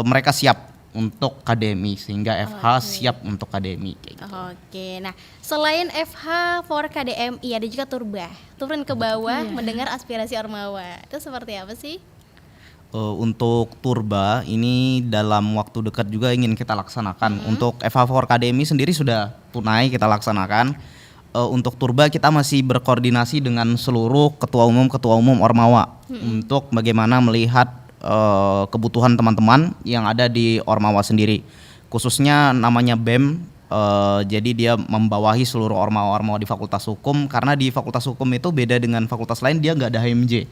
mereka siap untuk KDMI sehingga FH siap untuk KDMI kayak gitu. Nah selain FH for KDMI ada juga Turba, turun ke bawah mendengar aspirasi Ormawa, itu seperti apa sih? Untuk Turba ini dalam waktu dekat juga ingin kita laksanakan. Untuk FH for KDMI sendiri sudah tunai kita laksanakan. Untuk Turba kita masih berkoordinasi dengan seluruh ketua umum Ormawa untuk bagaimana melihat kebutuhan teman-teman yang ada di Ormawa sendiri. Khususnya namanya BEM, jadi dia membawahi seluruh Ormawa di Fakultas Hukum, karena di Fakultas Hukum itu beda dengan fakultas lain, dia nggak ada HMJ.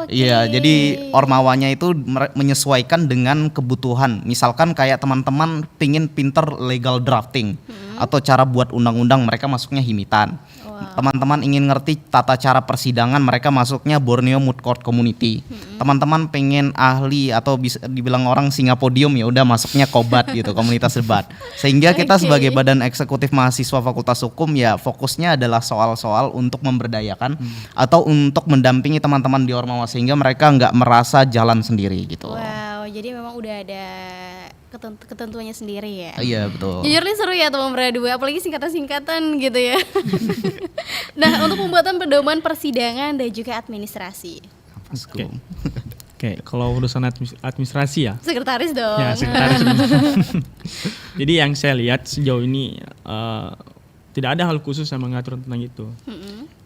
Iya, jadi Ormawanya itu menyesuaikan dengan kebutuhan. Misalkan kayak teman-teman pingin pinter legal drafting atau cara buat undang-undang, mereka masuknya Himitan. Teman-teman ingin ngerti tata cara persidangan, mereka masuknya Borneo Moot Court Community. Teman-teman pengen ahli atau bisa dibilang orang Singapodium, ya udah masuknya Kobat gitu, komunitas debat. Sehingga kita sebagai badan eksekutif mahasiswa Fakultas Hukum ya fokusnya adalah soal-soal untuk memberdayakan atau untuk mendampingi teman-teman di Ormawa sehingga mereka nggak merasa jalan sendiri gitu. Wow, jadi memang udah ada ketentuannya sendiri ya. Iya betul. Jujur nih seru ya teman berdua, apalagi singkatan-singkatan gitu ya. Nah, untuk pembuatan pedoman persidangan dan juga administrasi. Oke, kalau urusan administrasi ya. Sekretaris dong. Ya, sekretaris. Jadi yang saya lihat sejauh ini tidak ada hal khusus yang mengatur tentang itu.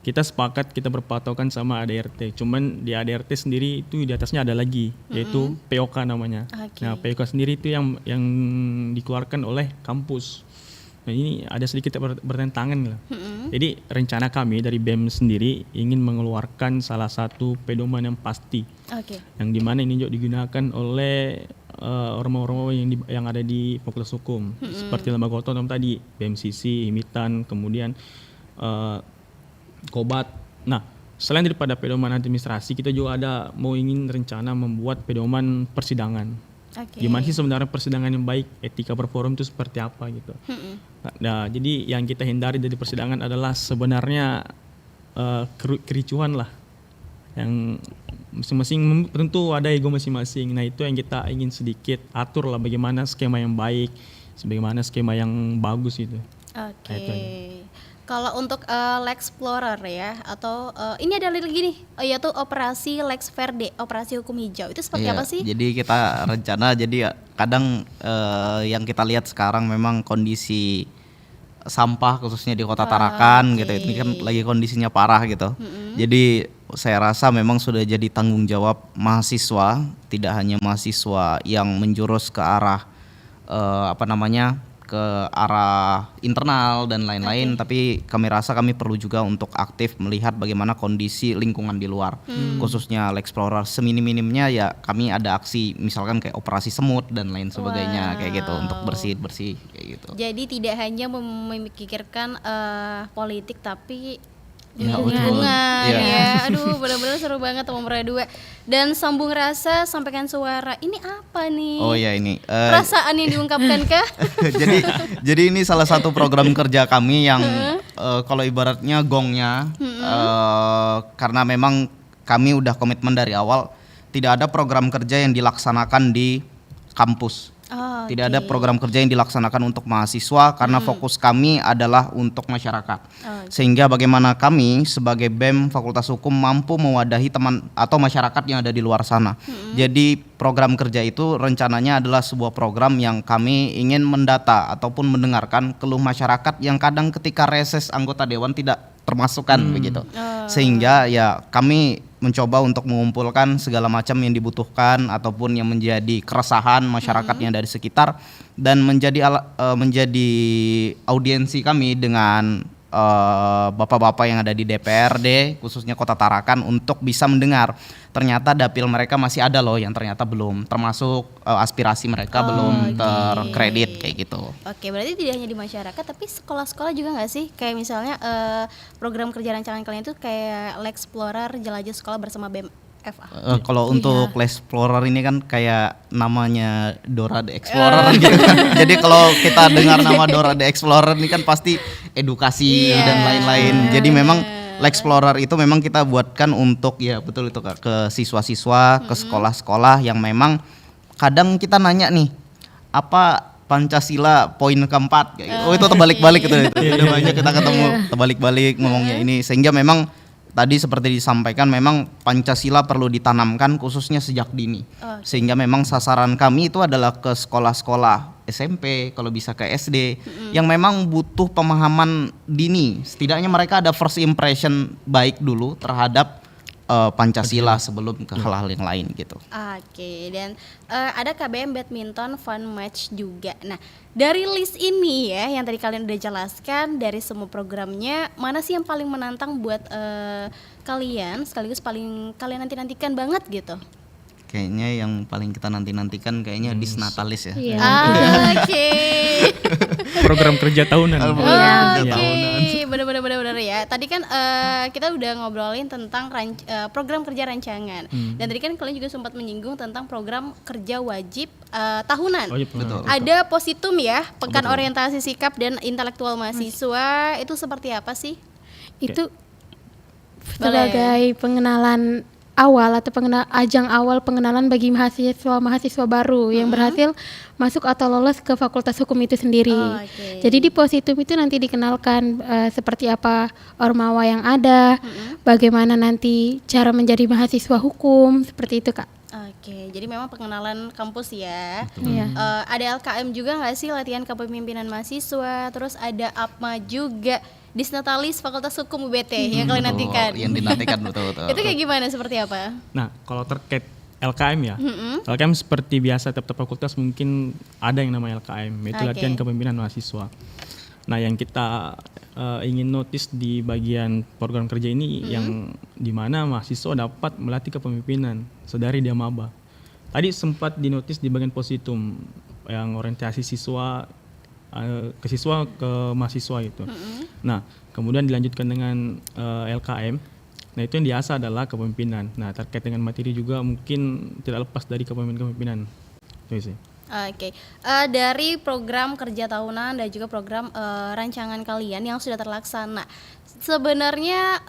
Kita sepakat, kita berpatokan sama ADRT. Cuman di ADRT sendiri itu di atasnya ada lagi, yaitu POK namanya. Nah, POK sendiri itu yang dikeluarkan oleh kampus. Nah, ini ada sedikit bertentangan lah. Jadi rencana kami dari BEM sendiri ingin mengeluarkan salah satu pedoman yang pasti, yang dimana ini juga digunakan oleh ormawa-ormawa yang ada di Fakultas Hukum, seperti lembaga otonom tadi, BMCC, Himitan, kemudian Kobat. Nah, selain daripada pedoman administrasi, kita juga ingin rencana membuat pedoman persidangan. Gimana sih sebenarnya persidangan yang baik, etika berforum itu seperti apa gitu. Nah, jadi yang kita hindari dari persidangan adalah sebenarnya kericuhan lah, yang masing-masing tentu ada ego masing-masing. Nah, itu yang kita ingin sedikit atur lah, bagaimana skema yang baik, bagaimana skema yang bagus itu. Kalau untuk Lex Explorer ya, atau ini ada lagi nih, yaitu operasi Lex Verde, operasi hukum hijau, itu seperti apa sih? Jadi kita rencana, jadi kadang yang kita lihat sekarang memang kondisi sampah khususnya di Kota Tarakan gitu, ini kan lagi kondisinya parah gitu. Jadi saya rasa memang sudah jadi tanggung jawab mahasiswa, tidak hanya mahasiswa yang menjurus ke arah ke arah internal dan lain-lain, tapi kami rasa kami perlu juga untuk aktif melihat bagaimana kondisi lingkungan di luar, khususnya Lexplorer. Seminim-minimnya ya kami ada aksi misalkan kayak operasi semut dan lain sebagainya kayak gitu untuk bersih kayak gitu. Jadi tidak hanya memikirkan politik tapi Ya, lingkungan betul. ya. Aduh, benar-benar seru banget teman-teman dua. Dan sambung rasa, sampaikan suara. Ini apa nih? Oh ya ini perasaan yang diungkapkan kah? jadi ini salah satu program kerja kami yang kalau ibaratnya gongnya karena memang kami udah komitmen dari awal tidak ada program kerja yang dilaksanakan di kampus. Tidak ada program kerja yang dilaksanakan untuk mahasiswa karena fokus kami adalah untuk masyarakat. Sehingga bagaimana kami sebagai BEM Fakultas Hukum mampu mewadahi teman atau masyarakat yang ada di luar sana. Jadi program kerja itu rencananya adalah sebuah program yang kami ingin mendata ataupun mendengarkan keluh masyarakat yang kadang ketika reses anggota dewan tidak termasukkan begitu. Sehingga ya kami mencoba untuk mengumpulkan segala macam yang dibutuhkan ataupun yang menjadi keresahan masyarakat yang dari sekitar dan menjadi audiensi kami dengan bapak-bapak yang ada di DPRD khususnya Kota Tarakan untuk bisa mendengar ternyata dapil mereka masih ada loh yang ternyata belum termasuk aspirasi mereka belum terkredit kayak gitu. Oke, berarti tidak hanya di masyarakat tapi sekolah-sekolah juga nggak sih? Kayak misalnya program kerja rancangan kalian itu kayak Lexplorer jelajah sekolah bersama BEM FA. Kalau untuk Lexplorer ini kan kayak namanya Dora the Explorer gitu kan. Jadi kalau kita dengar nama Dora the Explorer ini kan pasti edukasi dan lain-lain. Jadi memang Lexplorer itu memang kita buatkan untuk ya betul itu Kak, ke siswa-siswa, ke sekolah-sekolah yang memang kadang kita nanya nih apa Pancasila poin keempat kayak gitu. Oh itu terbalik-balik itu. Udah banyak kita ketemu terbalik-balik ngomongnya ini sehingga memang tadi seperti disampaikan memang Pancasila perlu ditanamkan khususnya sejak dini. Sehingga memang sasaran kami itu adalah ke sekolah-sekolah SMP, kalau bisa ke SD yang memang butuh pemahaman dini. Setidaknya mereka ada first impression baik dulu terhadap Pancasila sebelum ke hal-hal yang lain gitu. Oke, dan ada KBM Badminton Fun Match juga. Nah, dari list ini ya yang tadi kalian udah jelaskan dari semua programnya, mana sih yang paling menantang buat kalian sekaligus paling kalian nantikan banget gitu? Kayaknya yang paling kita nantikan kayaknya Disnatalis ya. Oke. Program kerja tahunan. Benar ya. Tadi kan kita udah ngobrolin tentang program kerja rancangan. Dan tadi kan kalian juga sempat menyinggung tentang program kerja wajib tahunan. Betul. Ada Positum ya, Pekan Orientasi Sikap dan Intelektual Mahasiswa. Itu seperti apa sih? Itu sebagai pengenalan awal atau ajang awal pengenalan bagi mahasiswa baru yang berhasil masuk atau lolos ke Fakultas Hukum itu sendiri. Jadi di Positum itu nanti dikenalkan seperti apa ormawa yang ada, bagaimana nanti cara menjadi mahasiswa hukum, seperti itu Kak. Oke, jadi memang pengenalan kampus ya. Ada LKM juga nggak sih, latihan kepemimpinan mahasiswa, terus ada APMA juga. Disnatalis Fakultas Hukum UBT yang kalian nantikan. Yang dinantikan betul. Itu kayak gimana, seperti apa? Nah, kalau terkait LKM ya, LKM seperti biasa tiap fakultas mungkin ada yang namanya LKM, itu latihan kepemimpinan mahasiswa. Nah, yang kita ingin notice di bagian program kerja ini yang dimana mahasiswa dapat melatih kepemimpinan sedari dia maba. Tadi sempat dinotis di bagian Positum yang orientasi siswa ke siswa ke mahasiswa gitu. Nah, kemudian dilanjutkan dengan LKM. Nah, itu yang diasah adalah kepemimpinan. Nah, terkait dengan materi juga mungkin tidak lepas dari kepemimpinan. Itu sih. Oke. Dari program kerja tahunan dan juga program rancangan kalian yang sudah terlaksana, sebenarnya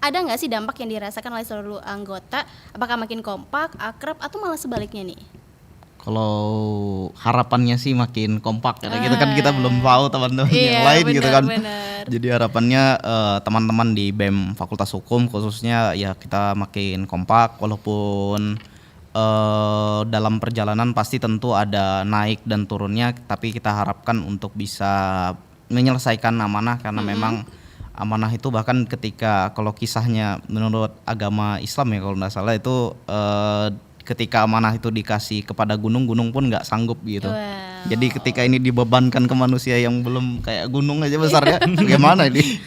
ada nggak sih dampak yang dirasakan oleh seluruh anggota? Apakah makin kompak, akrab, atau malah sebaliknya nih? Kalau harapannya sih makin kompak karena gitu kan kita belum tahu teman-teman yang lain gitu kan. Jadi harapannya teman-teman di BEM Fakultas Hukum khususnya ya kita makin kompak walaupun dalam perjalanan pasti tentu ada naik dan turunnya, tapi kita harapkan untuk bisa menyelesaikan amanah karena memang amanah itu bahkan ketika kalau kisahnya menurut agama Islam ya kalau nggak salah itu ketika amanah itu dikasih kepada gunung pun nggak sanggup gitu. Jadi ketika ini dibebankan ke manusia yang belum kayak gunung aja besarnya, bagaimana ini?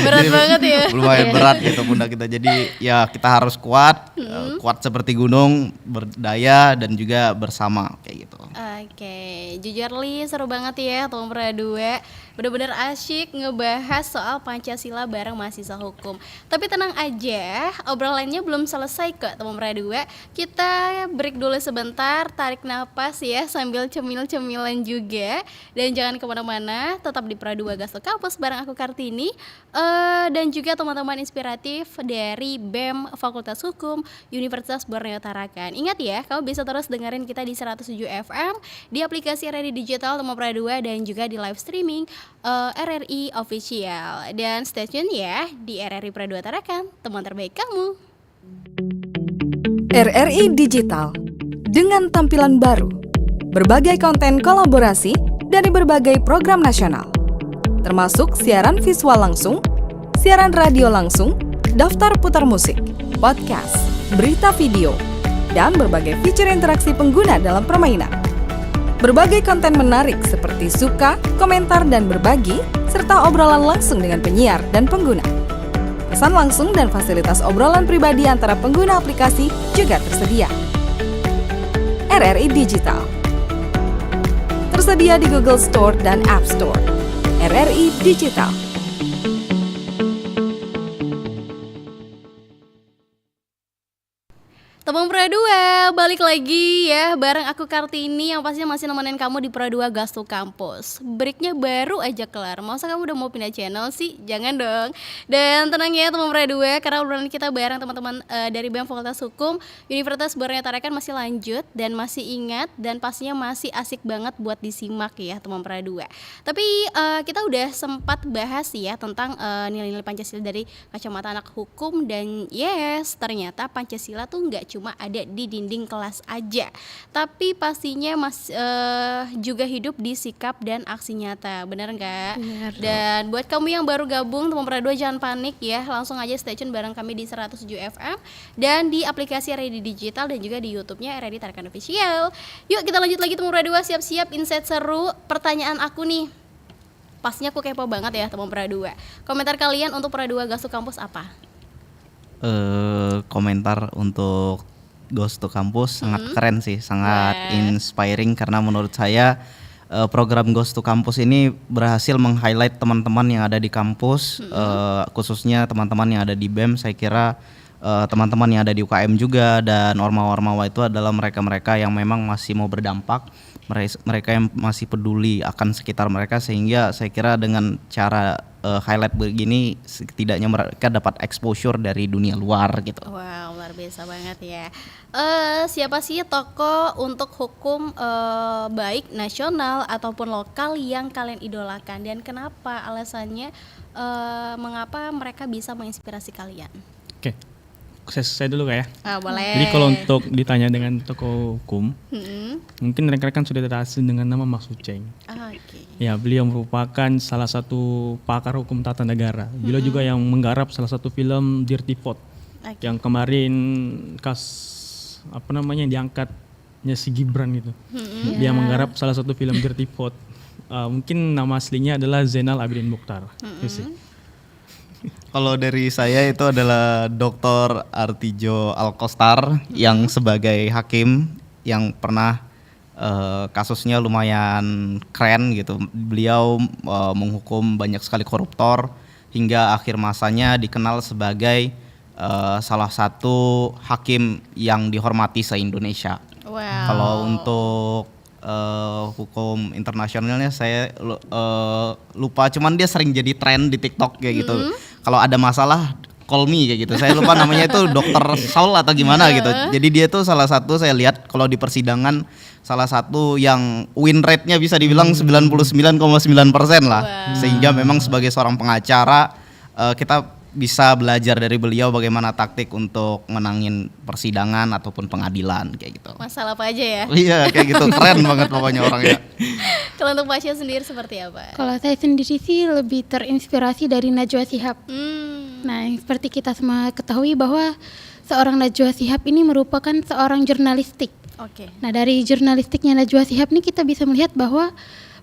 Berat banget ya. Lumayan berat gitu pundak kita. Jadi ya kita harus kuat, kuat seperti gunung, berdaya dan juga bersama kayak gitu. Oke, jujur Li, seru banget ya teman Pradua. Bener-bener asyik ngebahas soal Pancasila bareng mahasiswa hukum. Tapi tenang aja, obrolannya belum selesai kok teman Pradua. Kita break dulu sebentar, tarik napas ya sambil cemil-cemilan juga. Dan jangan kemana-mana, tetap di Pradua Gasto Kampus bareng aku Kartini. Dan juga teman-teman inspiratif dari BEM Fakultas Hukum Universitas Borneo Tarakan. Ingat ya, kamu bisa terus dengerin kita di 107 FM, di aplikasi RRI Digital teman Pradua dan juga di live streaming RRI Official. Dan stay tune ya di RRI Pradua Tarakan, teman terbaik kamu. RRI Digital dengan tampilan baru, berbagai konten kolaborasi dari berbagai program nasional, termasuk siaran visual langsung, siaran radio langsung, daftar putar musik, podcast, berita video, dan berbagai fitur interaksi pengguna dalam permainan. Berbagai konten menarik seperti suka, komentar, dan berbagi, serta obrolan langsung dengan penyiar dan pengguna. Pesan langsung dan fasilitas obrolan pribadi antara pengguna aplikasi juga tersedia. RRI Digital tersedia di Google Store dan App Store. RRI Digital. Teman Pradua, balik lagi ya bareng aku Kartini yang pastinya masih nemenin kamu di Pradua Gasto Kampus. Breaknya baru aja kelar, masa kamu udah mau pindah channel sih? Jangan dong. Dan tenang ya teman Pradua, karena obrolan kita bareng teman-teman dari BEM Fakultas Hukum Universitas Borneo Tarakan masih lanjut dan masih ingat dan pastinya masih asik banget buat disimak ya teman Pradua. Tapi kita udah sempat bahas ya tentang nilai-nilai Pancasila dari kacamata anak hukum, dan yes, ternyata Pancasila tuh nggak cuma ada di dinding kelas aja, tapi pastinya juga hidup di sikap dan aksi nyata, benar nggak? Benar. Dan buat kamu yang baru gabung teman Pradua, jangan panik ya, langsung aja stay tune bareng kami di 107 FM dan di aplikasi RRI Digital dan juga di YouTube-nya RRI Tarakan Official. Yuk kita lanjut lagi teman Pradua, siap-siap insight seru. Pertanyaan aku nih, pastinya aku kepo banget ya teman Pradua. Komentar kalian untuk Pradua Gasto Kampus apa? Komentar untuk Gasto Kampus sangat keren sih, sangat inspiring karena menurut saya program Gasto Kampus ini berhasil meng-highlight teman-teman yang ada di kampus, khususnya teman-teman yang ada di BEM. Saya kira teman-teman yang ada di UKM juga dan ormawa-ormawa itu adalah mereka-mereka yang memang masih mau berdampak, mereka yang masih peduli akan sekitar mereka, sehingga saya kira dengan cara highlight begini setidaknya mereka dapat exposure dari dunia luar gitu. Wow, luar biasa banget ya. Siapa sih tokoh untuk hukum baik nasional ataupun lokal yang kalian idolakan, dan kenapa alasannya, mengapa mereka bisa menginspirasi kalian? Oke. Saya dulu ya. Boleh. Jadi kalau untuk ditanya dengan tokoh hukum, mungkin rekan-rekan sudah terasing dengan nama Mas Uceng. Okay. Ya, beliau merupakan salah satu pakar hukum tata negara. Beliau juga yang menggarap salah satu film Dirty Vote, yang kemarin diangkatnya si Gibran itu. Dia menggarap salah satu film Dirty Vote. Mungkin nama aslinya adalah Zainal Abidin Mukhtar. Kalau dari saya itu adalah Dr. Artijo Alkostar yang sebagai hakim yang pernah kasusnya lumayan keren gitu. Beliau menghukum banyak sekali koruptor hingga akhir masanya dikenal sebagai salah satu hakim yang dihormati se-Indonesia. Wow. Kalau untuk hukum internasionalnya saya lupa, cuman dia sering jadi tren di TikTok kayak gitu. Kalau ada masalah call me kayak gitu. Saya lupa namanya itu Dr. Saul atau gimana gitu. Jadi dia tuh salah satu, saya lihat kalau di persidangan salah satu yang win rate-nya bisa dibilang 99,9% lah. Sehingga memang sebagai seorang pengacara kita bisa belajar dari beliau bagaimana taktik untuk menangin persidangan ataupun pengadilan kayak gitu. Masalah apa aja ya? Iya kayak gitu, keren banget pokoknya orangnya. Kalau untuk Pasha sendiri seperti apa? Kalau saya sendiri sih lebih terinspirasi dari Najwa Shihab. Nah, yang seperti kita semua ketahui bahwa seorang Najwa Shihab ini merupakan seorang jurnalistik. Oke. Nah, dari jurnalistiknya Najwa Shihab ini kita bisa melihat bahwa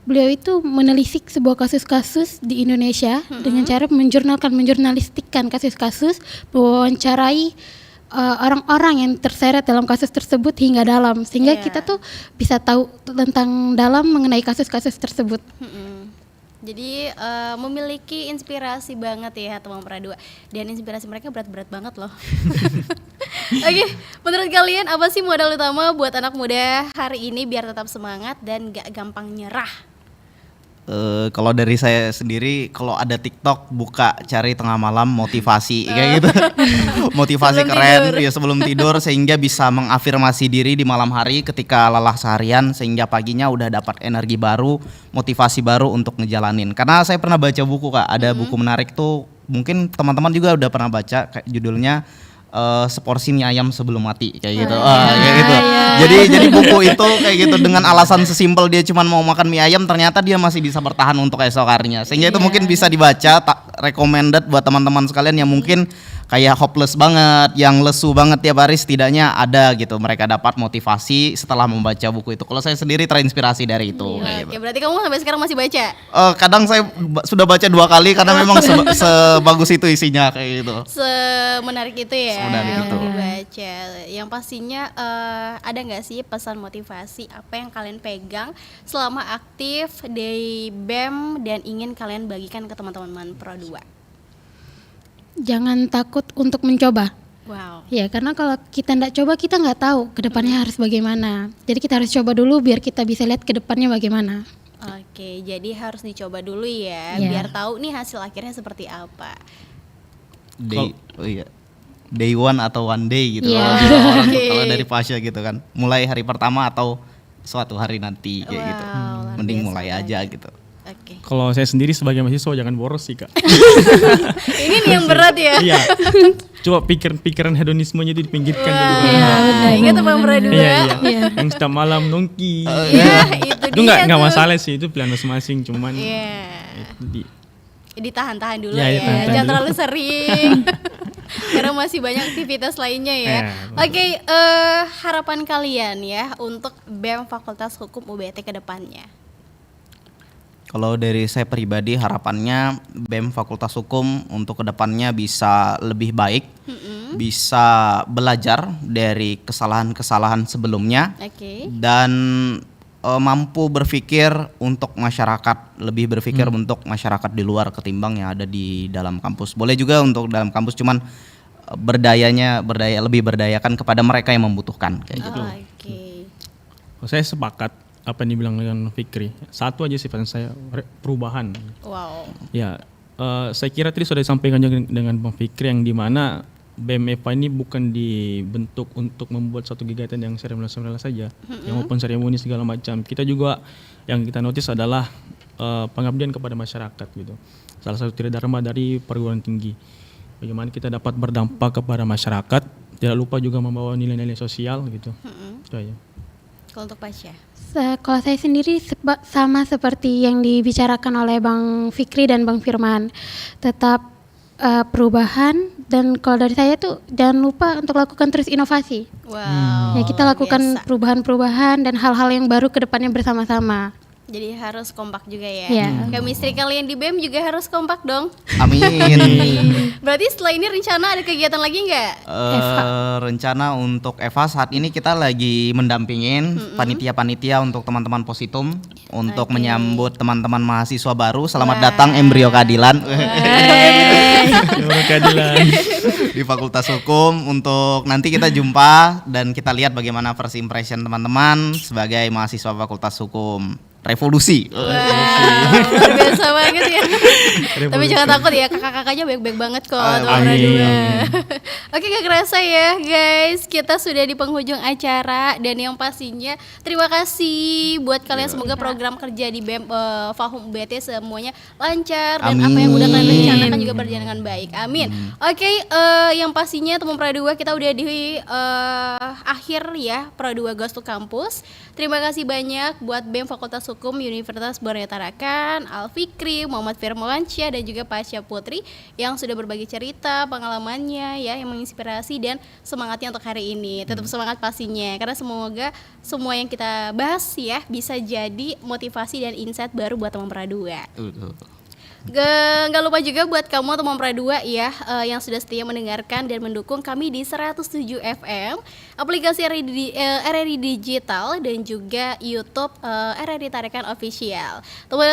beliau itu menelisik sebuah kasus-kasus di Indonesia dengan cara menjurnalistikkan kasus-kasus, mewawancarai orang-orang yang terseret dalam kasus tersebut hingga dalam, sehingga kita tuh bisa tahu tentang dalam mengenai kasus-kasus tersebut. Jadi memiliki inspirasi banget ya teman Pradua, dan inspirasi mereka berat-berat banget loh. Oke, menurut kalian apa sih modal utama buat anak muda hari ini biar tetap semangat dan gak gampang nyerah? Kalau dari saya sendiri, kalau ada TikTok buka cari tengah malam motivasi kayak gitu. Motivasi sebelum keren tidur. Ya sebelum tidur, sehingga bisa mengafirmasi diri di malam hari ketika lelah seharian, sehingga paginya udah dapat energi baru, motivasi baru untuk ngejalanin. Karena saya pernah baca buku Kak, ada buku menarik tuh, mungkin teman-teman juga udah pernah baca, kayak judulnya seporsi mie ayam sebelum mati kayak gitu. Kayak gitu. Jadi buku itu kayak gitu, dengan alasan sesimpel dia cuma mau makan mie ayam, ternyata dia masih bisa bertahan untuk esok harinya. Sehingga itu mungkin bisa dibaca, recommended buat teman-teman sekalian yang mungkin kayak hopeless banget, yang lesu banget tiap hari, setidaknya ada gitu, mereka dapat motivasi setelah membaca buku itu. Kalau saya sendiri terinspirasi dari itu. Oke, berarti kamu sampai sekarang masih baca? Kadang saya sudah baca 2 kali karena memang sebagus itu isinya kayak gitu. Semenarik itu ya. Semenarik itu. Dibaca. Yang pastinya ada nggak sih pesan motivasi apa yang kalian pegang selama aktif di BEM dan ingin kalian bagikan ke teman-teman Pro 2? Jangan takut untuk mencoba. Wow. Ya, karena kalau kita nggak coba, kita nggak tahu ke depannya harus bagaimana. Jadi kita harus coba dulu biar kita bisa lihat ke depannya bagaimana. Oke, jadi harus dicoba dulu ya, biar tahu nih hasil akhirnya seperti apa. Day one atau one day gitu. Kalau dari Pasha gitu kan, mulai hari pertama atau suatu hari nanti kayak gitu. Mending mulai aja gitu. Okay. Kalau saya sendiri sebagai mahasiswa jangan boros sih Kak. Ini nih yang berat ya. Iya. Coba pikiran hedonismenya itu dipinggirkan dulu. Ingat teman Pradua. Iya. Yang setiap malam nongki. Itu nggak masalah sih, itu pilihan masing-masing, cuman ditahan-tahan dulu ya. Jangan terlalu sering. Karena masih banyak aktivitas lainnya ya. Oke, harapan kalian ya untuk BEM Fakultas Hukum UBT ke depannya. Kalau dari saya pribadi, harapannya BEM Fakultas Hukum untuk kedepannya bisa lebih baik, bisa belajar dari kesalahan-kesalahan sebelumnya, dan mampu berpikir untuk masyarakat, lebih berpikir untuk masyarakat di luar ketimbang yang ada di dalam kampus. Boleh juga untuk dalam kampus, cuman lebih berdayakan kepada mereka yang membutuhkan kayak gitu. Saya sepakat apa yang dibilang dengan Fikri. Satu aja sih pesan saya, perubahan. Wow. Ya, saya kira tadi sudah disampaikan dengan Bang Fikri, yang dimana BEM EVA ini bukan dibentuk untuk membuat satu kegiatan yang seremonial saja, yang open seremoni segala macam. Kita juga yang kita notice adalah pengabdian kepada masyarakat gitu. Salah satu tridharma dari perguruan tinggi. Bagaimana kita dapat berdampak kepada masyarakat, tidak lupa juga membawa nilai-nilai sosial gitu. Itu aja. Kalau untuk Pasha? Kalau saya sendiri sama seperti yang dibicarakan oleh Bang Fikri dan Bang Firman, tetap perubahan, dan kalau dari saya tuh jangan lupa untuk lakukan terus inovasi. Wow. Ya, kita lakukan perubahan-perubahan dan hal-hal yang baru ke depannya bersama-sama. Jadi harus kompak juga ya. Chemistry kalian di BEM juga harus kompak dong. Amin. Berarti setelah ini rencana ada kegiatan lagi nggak? Rencana untuk Eva saat ini kita lagi mendampingin panitia-panitia untuk teman-teman Positum untuk menyambut teman-teman mahasiswa baru. Selamat datang Embrio Keadilan. Di Fakultas Hukum, untuk nanti kita jumpa dan kita lihat bagaimana first impression teman-teman sebagai mahasiswa Fakultas Hukum. Revolusi. Luar biasa banget ya. Tapi jangan takut ya, kakak-kakaknya baik-baik banget kok. Oke, gak kerasa ya guys, kita sudah di penghujung acara, dan yang pastinya terima kasih buat kalian. Semoga program kerja di BEM Fahum UBT semuanya lancar, dan apa yang udah kalian rencanakan juga berjalan dengan baik. Amin. Oke, yang pastinya teman Pro 2 kita udah di akhir ya Pro 2 Goes to Campus. Terima kasih banyak buat BEM Fakultas Hukum Hukum Universitas Borneo Tarakan, Al Fikri, Muhammad Firmansyah, dan juga Pasha Putri yang sudah berbagi cerita, pengalamannya ya, yang menginspirasi dan semangatnya untuk hari ini. Tetap semangat pastinya, karena semoga semua yang kita bahas ya bisa jadi motivasi dan insight baru buat teman Pradua. Gak lupa juga buat kamu teman Pradua ya, yang sudah setia mendengarkan dan mendukung kami di 107 FM, aplikasi RRI Digital, dan juga YouTube RRI Tarakan Official.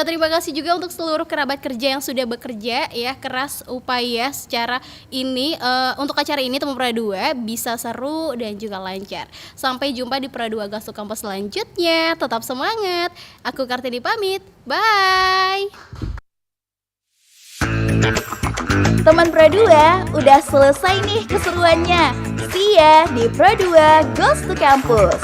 Terima kasih juga untuk seluruh kerabat kerja yang sudah bekerja ya keras upaya secara ini untuk acara ini teman Pradua bisa seru dan juga lancar. Sampai jumpa di Pradua Gastu Kampus selanjutnya. Tetap semangat. Aku Kartini pamit. Bye. Teman Pradua, udah selesai nih keseruannya. See ya di Pradua Goes to Campus.